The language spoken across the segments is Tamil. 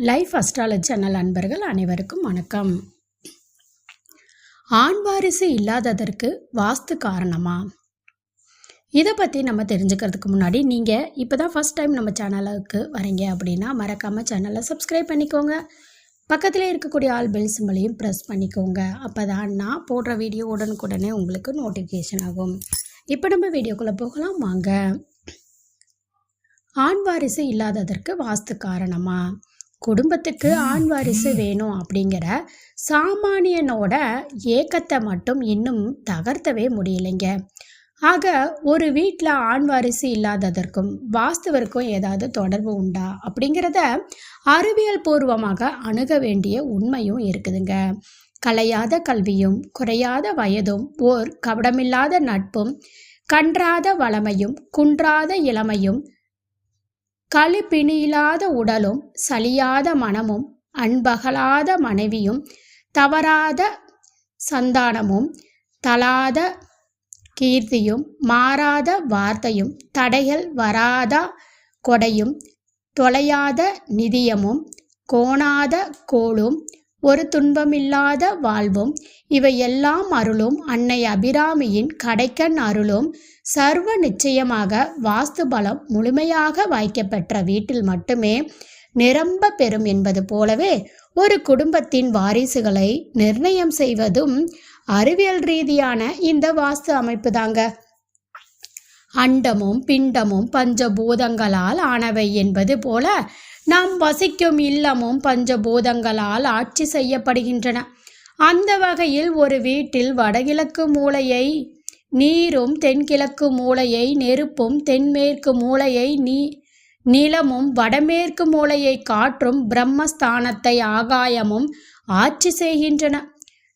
லைஃப் அஸ்ட்ராலஜி சேனல் அன்பர்கள் அனைவருக்கும் வணக்கம். ஆண் வாரிசு இல்லாததற்கு வாஸ்து காரணமா? இதை பற்றி நம்ம தெரிஞ்சுக்கிறதுக்கு முன்னாடி நீங்கள் இப்போ தான் ஃபஸ்ட் டைம் நம்ம சேனலுக்கு வரீங்க அப்படின்னா மறக்காமல் சேனலை சப்ஸ்கிரைப் பண்ணிக்கோங்க. பக்கத்தில் இருக்கக்கூடிய ஆல் பெல் சிம்பளையும் ப்ரெஸ் பண்ணிக்கோங்க. அப்போ தான் நான் போடுற வீடியோ உடனுக்குடனே உங்களுக்கு நோட்டிஃபிகேஷன் ஆகும். இப்போ நம்ம வீடியோக்குள்ளே போகலாம் வாங்க. ஆண் வாரிசு இல்லாததற்கு வாஸ்து காரணமா? குடும்பத்துக்கு ஆண் வாரிசு வேணும் அப்படிங்கிற சாமானியனோட ஏக்கத்தை மட்டும் இன்னும் தகர்த்தவே முடியலைங்க. ஆக ஒரு வீட்டில் ஆண் வாரிசு இல்லாததற்கும் வாஸ்துவிற்கும் ஏதாவது தொடர்பு உண்டா அப்படிங்கிறத அறிவியல் பூர்வமாக அணுக வேண்டிய உண்மையும் இருக்குதுங்க. கலையாத கல்வியும் குறையாத வயதும் ஓர் கபடமில்லாத நட்பும் கன்றாத வளமையும் குன்றாத இளமையும் களிப்பிணியில்லாத உடலும் சலியாத மனமும் அன்பகலாத மனைவியும் தவறாத சந்தானமும் தளாத கீர்த்தியும் மாறாத வார்த்தையும் தடைகள் வராத கொடையும் தொலையாத நிதியமும் கோணாத கோளும் ஒரு துன்பமில்லாத வாழ்வும் இவையெல்லாம் அருளும் அன்னை அபிராமியின் கடைக்கண் அருளும் சர்வ நிச்சயமாக வாஸ்து பலம் முழுமையாக வாய்க்கப்பெற்ற வீட்டில் மட்டுமே நிரம்ப பெறும் என்பது போலவே ஒரு குடும்பத்தின் வாரிசுகளை நிர்ணயம் செய்வதும் அறிவியல் ரீதியான இந்த வாஸ்து அமைப்பு தாங்க. அண்டமும் பிண்டமும் பஞ்சபூதங்களால் ஆனவை என்பது போல நாம் வசிக்கும் இல்லமும் பஞ்சபூதங்களால் ஆட்சி செய்யப்படுகின்றன. அந்த வகையில் ஒரு வீட்டில் வடகிழக்கு மூலையை நீரும் தென்கிழக்கு மூலையை நெருப்பும் தென்மேற்கு மூலையை நிலமும் வடமேற்கு மூலையை காற்றும் பிரம்மஸ்தானத்தை ஆகாயமும் ஆட்சி செய்கின்றன.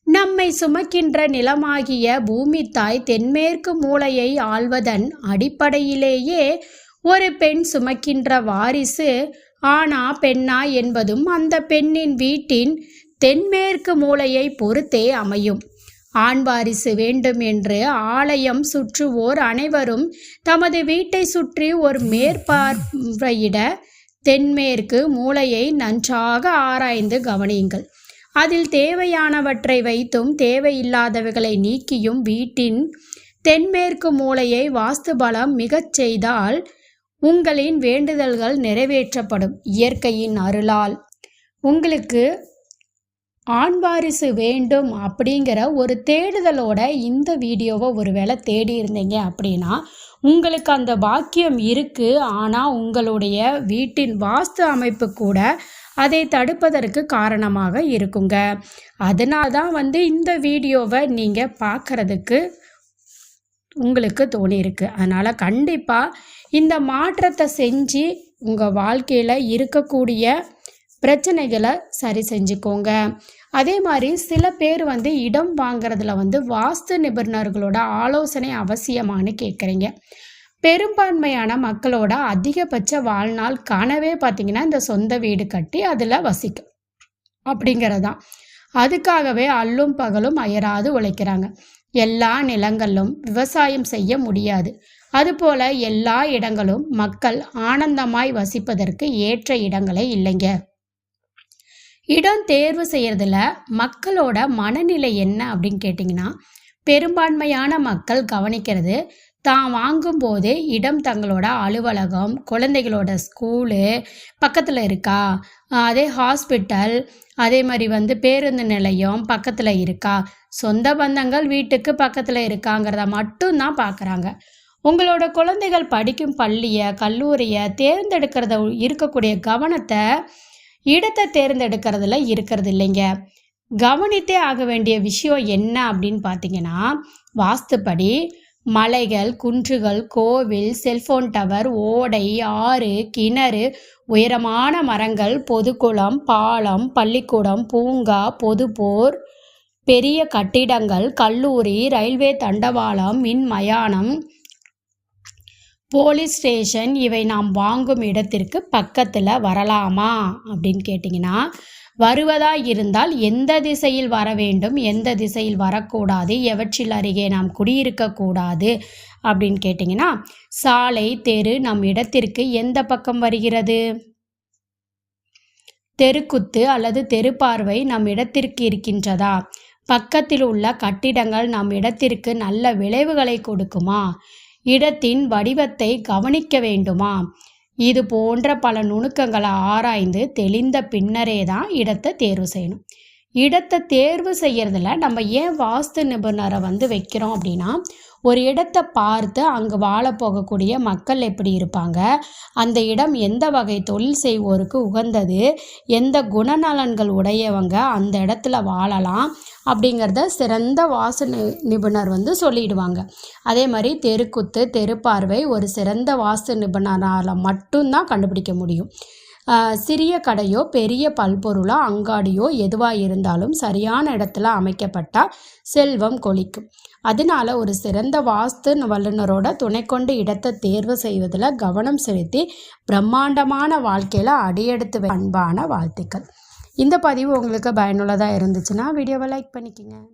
நம்மை சுமக்கின்ற நிலமாகிய பூமி தாய் தென்மேற்கு மூலையை ஆள்வதன் அடிப்படையிலேயே ஒரு பெண் சுமக்கின்ற வாரிசு ஆனா பெண்ணா என்பதும் அந்த பெண்ணின் வீட்டின் தென்மேற்கு மூலையை பொறுத்தே அமையும். ஆண் வாரிசு வேண்டும் என்று ஆலயம் சுற்றுவோர் அனைவரும் தமது வீட்டை சுற்றி ஒரு மேற்பார்வையிட தென்மேற்கு மூலையை நன்றாக ஆராய்ந்து கவனியுங்கள். அதில் தேவையானவற்றை வைத்தும் தேவையில்லாதவைகளை நீக்கியும் வீட்டின் தென்மேற்கு மூலையை வாஸ்து பலம் மிகச் செய்தால் உங்களின் வேண்டுதல்கள் நிறைவேற்றப்படும் இயற்கையின் அருளால். உங்களுக்கு ஆண் வாரிசு வேண்டும் அப்படிங்கிற ஒரு தேடுதலோட இந்த வீடியோவை ஒருவேளை தேடி இருந்தீங்க அப்படின்னா உங்களுக்கு அந்த பாக்கியம் இருக்குது. ஆனால் உங்களுடைய வீட்டின் வாஸ்து அமைப்பு கூட அதை தடுப்பதற்கு காரணமாக இருக்குங்க. அதனால தான் இந்த வீடியோவை நீங்கள் பார்க்குறதுக்கு உங்களுக்கு தோணியிருக்கு. அதனால் கண்டிப்பாக இந்த மாற்றத்தை செஞ்சு உங்கள் வாழ்க்கையில் இருக்கக்கூடிய பிரச்சனைகளை சரி செஞ்சுக்கோங்க. அதே மாதிரி சில பேர் இடம் வாங்கிறதுல வாஸ்து நிபுணர்களோட ஆலோசனை அவசியமானு கேட்குறீங்க. பெரும்பான்மையான மக்களோட அதிகபட்ச வாழ்நாள் கனவே பார்த்திங்கன்னா இந்த சொந்த வீடு கட்டி அதில் வசிக்கும் அப்படிங்கிறதான். அதுக்காகவே அல்லும் பகலும் அயராது உழைக்கிறாங்க. எல்லா நிலங்களும் விவசாயம் செய்ய முடியாது. அதுபோல் எல்லா இடங்களும் மக்கள் ஆனந்தமாய் வசிப்பதற்கு ஏற்ற இடங்களே இல்லைங்க. இடம் தேர்வு செய்கிறதுல மக்களோட மனநிலை என்ன அப்படின்னு கேட்டிங்கன்னா பெரும்பான்மையான மக்கள் கவனிக்கிறது தான் வாங்கும்போது இடம் தங்களோட அலுவலகம் குழந்தைகளோட ஸ்கூலு பக்கத்தில் இருக்கா, அதே ஹாஸ்பிட்டல் அதே மாதிரி பேருந்து நிலையம் பக்கத்தில் இருக்கா, சொந்த பந்தங்கள் வீட்டுக்கு பக்கத்தில் இருக்காங்கிறத மட்டும்தான் பார்க்குறாங்க. உங்களோட குழந்தைகள் படிக்கும் பள்ளியை கல்லூரியை தேர்ந்தெடுக்கிறத இருக்கக்கூடிய கவனத்தை இடத்தை தேர்ந்தெடுக்கிறதுல இருக்கிறது இல்லைங்க. கவனித்தே ஆக வேண்டிய விஷயம் என்ன அப்படின்னு பார்த்தீங்கன்னா வாஸ்துப்படி மலைகள் குன்றுகள் கோவில் செல்போன் டவர் ஓடை ஆறு கிணறு உயரமான மரங்கள் பொதுக்குளம் பாலம் பள்ளிக்கூடம் பூங்கா பொதுப்போர் பெரிய கட்டிடங்கள் கல்லூரி ரயில்வே தண்டவாளம் மின் மயானம் போலீஸ் ஸ்டேஷன் இவை நாம் வாங்கும் இடத்திற்கு பக்கத்தில் வரலாமா அப்படின்னு கேட்டிங்கன்னா வருவதா இருந்தால் எந்த திசையில் வர வேண்டும் எந்த திசையில் வரக்கூடாது எவற்றில் அருகே நாம் குடியிருக்கக்கூடாது அப்படின்னு கேட்டிங்கன்னா சாலை தெரு நம் இடத்திற்கு எந்த பக்கம் வருகிறது தெருக்குத்து அல்லது தெருப்பார்வை நம் இடத்திற்கு இருக்கின்றதா? பக்கத்தில் உள்ள கட்டிடங்கள் நம் இடத்திற்கு நல்ல விளைவுகளை கொடுக்குமா? இடத்தின் வடிவத்தை கவனிக்க வேண்டுமா? இது போன்ற பல நுணுக்கங்களை ஆராய்ந்து தெளிந்த பின்னரே தான் இடத்தை தேர்வு செய்யணும். இடத்தை தேர்வு செய்யறதுல நம்ம ஏன் வாஸ்து நிபுணரை வைக்கிறோம் அப்படின்னா, ஒரு இடத்தை பார்த்து அங்கு வாழ போகக்கூடிய மக்கள் எப்படி இருப்பாங்க, அந்த இடம் எந்த வகை தொழில் செய்வோருக்கு உகந்தது, எந்த குணநலன்கள் உடையவங்க அந்த இடத்துல வாழலாம் அப்படிங்கிறத சிறந்த வாஸ்து நிபுணர் சொல்லிடுவாங்க. அதே மாதிரி தெருக்குத்து, தெருப்பார்வை ஒரு சிறந்த வாஸ்து நிபுணரால் மட்டும்தான் கண்டுபிடிக்க முடியும். சிறிய கடையோ பெரிய பல்பொருளோ அங்காடியோ எதுவாக இருந்தாலும் சரியான இடத்துல அமைக்கப்பட்டால் செல்வம் கொழிக்கும். அதனால ஒரு சிறந்த வாஸ்து வல்லுநரோட துணை கொண்டு இடத்தை தேர்வு செய்வதில் கவனம் செலுத்தி பிரம்மாண்டமான வாழ்க்கையில் அடியெடுத்து அன்பான வாழ்த்துக்கள். இந்த பதிவு உங்களுக்கு பயனுள்ளதாக இருந்துச்சுன்னா வீடியோவை லைக் பண்ணிக்கோங்க.